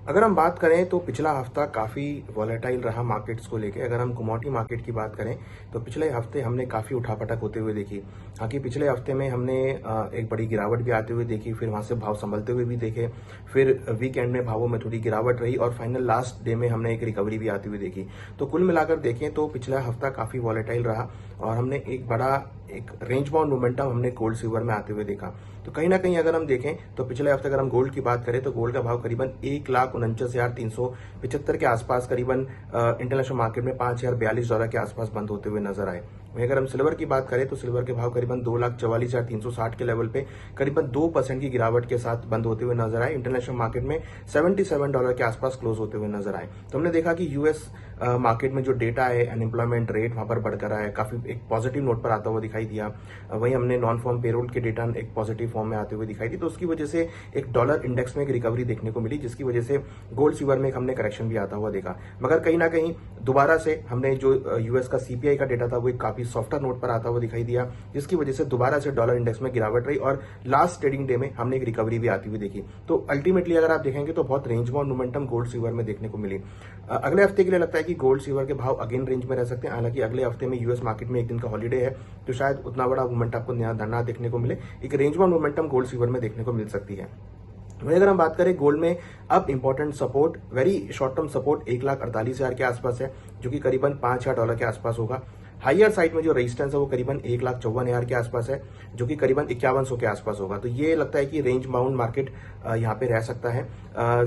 अगर हम बात करें तो पिछला हफ्ता काफ़ी वॉलेटाइल रहा मार्केट्स को लेके। अगर हम कमोडिटी मार्केट की बात करें तो पिछले हफ्ते हमने काफ़ी उठापटक होते हुए देखी। हालांकि पिछले हफ्ते में हमने एक बड़ी गिरावट भी आते हुए देखी, फिर वहां से भाव संभलते हुए भी देखे, फिर वीकेंड में भावों में थोड़ी गिरावट रही और फाइनल लास्ट डे में हमने एक रिकवरी भी आती हुई देखी। तो कुल मिलाकर देखें तो पिछला हफ्ता काफ़ी वॉलेटाइल रहा और हमने एक रेंज बाउंड मोमेंटम हमने गोल्ड सिल्वर में आते हुए देखा। तो कहीं ना कहीं अगर हम देखें तो पिछले हफ्ते अगर हम गोल्ड की बात करें तो गोल्ड का भाव करीबन 1,49,375 के आसपास करीबन इंटरनेशनल मार्केट में $5,042 के आसपास बंद होते हुए नजर आए। वहीं अगर हम सिल्वर की बात करें तो सिल्वर के भाव करीबन 2,44,360 के लेवल पे करीबन 2% की गिरावट के साथ बंद होते हुए नजर आए। इंटरनेशनल मार्केट में $77 के आसपास क्लोज होते हुए नजर आए। तो हमने देखा कि यूएस मार्केट में जो डेटा है, अनएम्प्लॉयमेंट रेट वहां पर बढ़कर आया, काफी एक पॉजिटिव नोट पर आता हुआ दिखाई दिया। वहीं हमने नॉन फॉर्म पेरोल के डेटा एक पॉजिटिव फॉर्म में आते हुए दिखाई दी। तो उसकी वजह से एक डॉलर इंडेक्स में एक रिकवरी देखने को मिली, जिसकी वजह से गोल्ड सिल्वर में हमने करेक्शन भी आता हुआ देखा। मगर कहीं ना कहीं दोबारा से हमने जो यूएस का सीपीआई का डेटा था वो एक काफी सॉफ्टर नोट पर आता हुआ दिखाई दिया, जिसकी वजह से दोबारा से डॉलर इंडेक्स में गिरावट रही और लास्ट ट्रेडिंग डे में हमने एक रिकवरी भी आती हुई देखी। तो अल्टीमेटली अगर आप देखेंगे तो बहुत range bound momentum gold silver में देखने को मिली। अगले हफ्ते के लिए लगता है कि गोल्ड सिल्वर के भाव अगेन रेंज में रह सकते हैं। हालांकि अगले हफ्ते में यूएस मार्केट में एक दिन का हॉलीडे है, तो शायद उतना बड़ा मूवमेंट आपको ना देखने को मिले। एक range bound momentum gold silver में देखने को मिल सकती है। वहीं अगर हम बात करें गोल्ड में, अब important support, very short term support 1,48,000 के आसपास है, जो कि करीबन $5,000 के आसपास होगा। हाइयर साइड में जो रेजिस्टेंस है वो करीबन 1,54,000 के आसपास है, जो कि करीबन 5100 के आसपास होगा। तो ये लगता है कि रेंज बाउंड मार्केट यहाँ पे रह सकता है।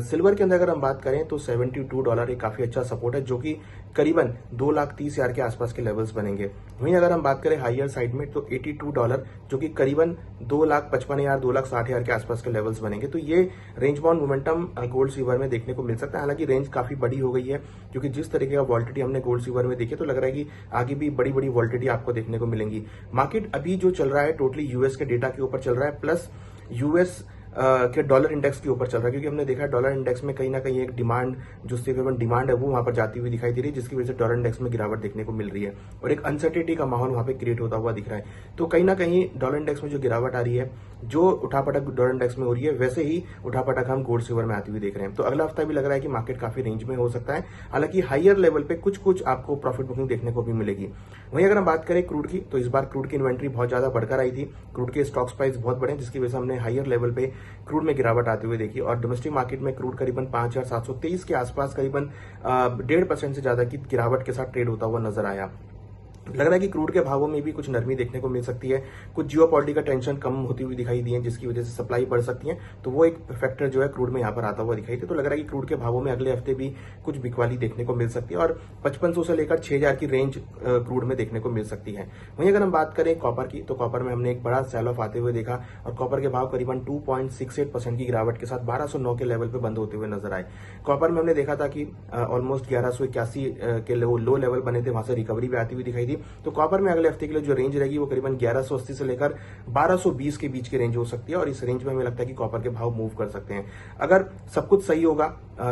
सिल्वर के अंदर अगर हम बात करें तो $72 एक काफी अच्छा सपोर्ट है, जो कि करीबन 2,30,000 के आसपास के लेवल्स बनेंगे। वहीं अगर हम बात करें हाइयर साइड में तो $82, जो कि करीबन 2,55,000 2,60,000 के आसपास के लेवल्स बनेंगे। तो ये range bound momentum gold silver में देखने को मिल सकता है। हालांकि रेंज काफी बड़ी हो गई है, क्योंकि जिस तरीके का वॉलिटिलिटी हमने गोल्ड सिल्वर में देखी, तो लग रहा है कि आगे भी बड़ी बड़ी वॉलिटिलिटी आपको देखने को मिलेंगी। मार्केट अभी जो चल रहा है टोटली यूएस के डेटा के ऊपर चल रहा है, प्लस यूएस के डॉलर इंडेक्स के ऊपर चल रहा है, क्योंकि हमने देखा है डॉलर इंडेक्स में कहीं ना कहीं एक डिमांड, जो स्टेबल डिमांड है वो वहां पर जाती हुई दिखाई दे रही है, जिसकी वजह से डॉलर इंडेक्स में गिरावट देखने को मिल रही है और एक अनसर्टेनिटी का माहौल वहां पे क्रिएट होता हुआ दिख रहा है। तो कहीं ना कहीं डॉलर इंडेक्स में जो गिरावट आ रही है, जो उठापटक डॉलर इंडेक्स में हो रही है, वैसे ही उठापटक हम गोल्ड सिल्वर में आती हुई देख रहे हैं। तो अगला हफ्ता भी लग रहा है कि मार्केट काफी रेंज में हो सकता है। हालांकि हाइयर लेवल पे कुछ आपको प्रॉफिट बुकिंग देखने को भी मिलेगी। वहीं अगर हम बात करें क्रूड की, तो इस बार क्रूड की इन्वेंट्री बहुत ज्यादा बढ़कर आई थी। क्रूड के स्टॉक्स प्राइस बहुत बड़े, जिसकी वजह से हमने हाइयर लेवल पे क्रूड में गिरावट आते हुए देखी और डोमेस्टिक मार्केट में क्रूड करीबन 5,723 के आसपास करीबन 1.5% से ज्यादा की गिरावट के साथ ट्रेड होता हुआ नजर आया। लग रहा है कि क्रूड के भावों में भी कुछ नरमी देखने को मिल सकती है। कुछ जियोपॉलिटिकल टेंशन कम होती हुई दिखाई दी है, जिसकी वजह से सप्लाई बढ़ सकती है। तो वो एक फैक्टर जो है क्रूड में यहाँ पर आता हुआ दिखाई दे। तो लग रहा है कि क्रूड के भावों में अगले हफ्ते भी कुछ बिकवाली देखने को मिल सकती है और 5,500 से लेकर 6,000 की रेंज क्रूड में देखने को मिल सकती है। वहीं अगर हम बात करें कॉपर की, तो कॉपर में हमने एक बड़ा सेल ऑफ आते हुए देखा और कॉपर के भाव करीबन 2.68% की गिरावट के साथ 1,209 के लेवल पर बंद होते हुए नजर आए। कॉपर में हमने देखा था कि ऑलमोस्ट 1181 के लो लेवल बने थे, वहां से रिकवरी भी आती हुई दिखाई दी। तो कॉपर में अगले हफ्ते के लिए जो रेंज रहेगी वो करीबन 1180 से लेकर 1220 के बीच की रेंज हो सकती है और इस रेंज में हमें लगता है कि कॉपर के भाव मूव कर सकते हैं। अगर सब कुछ सही होगा,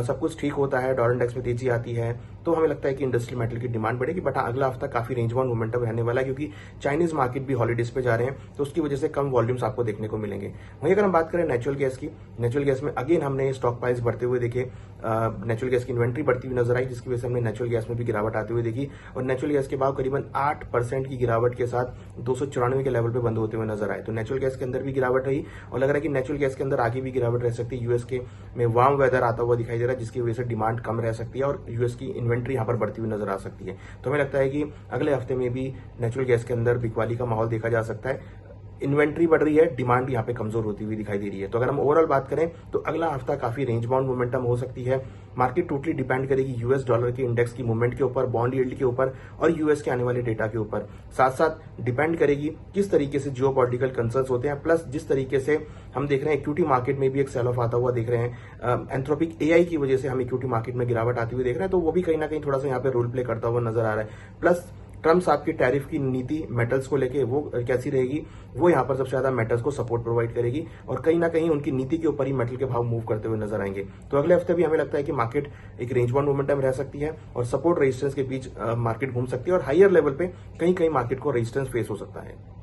सब कुछ ठीक होता है, डॉलर इंडेक्स में तेजी आती है, तो हमें लगता है कि इंडस्ट्रियल मेटल की डिमांड बढ़ेगी। बट अगला हफ्ता काफी रेंज बाउंड मोमेंटम रहने वाला है, क्योंकि चाइनीज मार्केट भी हॉलीडेज पे जा रहे हैं, तो उसकी वजह से कम वॉल्यूम्स आपको देखने को मिलेंगे। वहीं अगर हम बात करें नेचुरल गैस की, नेचुरल गैस में अगेन हमने स्टॉक प्राइस बढ़ते हुए देखे, नेचुरल गैस की इन्वेंट्री बढ़ती हुई नजर आई, जिसकी वजह से हमने नेचुरल गैस में भी गिरावट आती हुई देखी और नेचुरल गैस के भाव करीबन 8% की गिरावट के साथ 294 के लेवल पे बंद होते हुए नजर आए। तो नेचुरल गैस के अंदर भी गिरावट रही और लग रहा है कि नेचुरल गैस के अंदर आगे भी गिरावट रह सकती है। यूएस के में वार्म वेदर आता हुआ दिखाई दे रहा है, जिसकी वजह से डिमांड कम रह सकती है और यूएस की इन्वेंट्री यहाँ पर बढ़ती हुई नजर आ सकती है। तो हमें लगता है कि अगले हफ्ते में भी नेचुरल गैस के अंदर बिकवाली का माहौल देखा जा सकता है। इन्वेंट्री बढ़ रही है, डिमांड यहाँ पे कमजोर होती हुई दिखाई दे रही है। तो अगर हम ओवरऑल बात करें तो अगला हफ्ता काफी रेंज बाउंड मोमेंटम हो सकती है। मार्केट टोटली डिपेंड करेगी यूएस डॉलर के इंडेक्स की मूवमेंट के ऊपर, बॉन्ड यील्ड के ऊपर और यूएस के आने वाले डेटा के ऊपर। साथ साथ डिपेंड करेगी किस तरीके से जियोपॉलिटिकल कंसर्न्स होते हैं, प्लस जिस तरीके से हम देख रहे हैं इक्विटी मार्केट में भी एक सेल ऑफ आता हुआ देख रहे हैं। एंथ्रोपिक एआई की वजह से हम इक्विटी मार्केट में गिरावट आती हुई देख रहे हैं, तो वो भी कहीं ना कहीं थोड़ा सा यहाँ पे रोल प्ले करता हुआ नजर आ रहा है। प्लस ट्रम्प साहब की टैरिफ की नीति मेटल्स को लेके वो कैसी रहेगी, वो यहाँ पर सबसे ज्यादा मेटल्स को सपोर्ट प्रोवाइड करेगी और कहीं ना कहीं उनकी नीति के ऊपर ही मेटल के भाव मूव करते हुए नजर आएंगे। तो अगले हफ्ते भी हमें लगता है कि मार्केट एक रेंज बाउंड मोमेंटम रह सकती है और सपोर्ट रेजिस्टेंस के बीच मार्केट घूम सकती है और हाइयर लेवल पे कहीं कहीं मार्केट को रेजिस्टेंस फेस हो सकता है।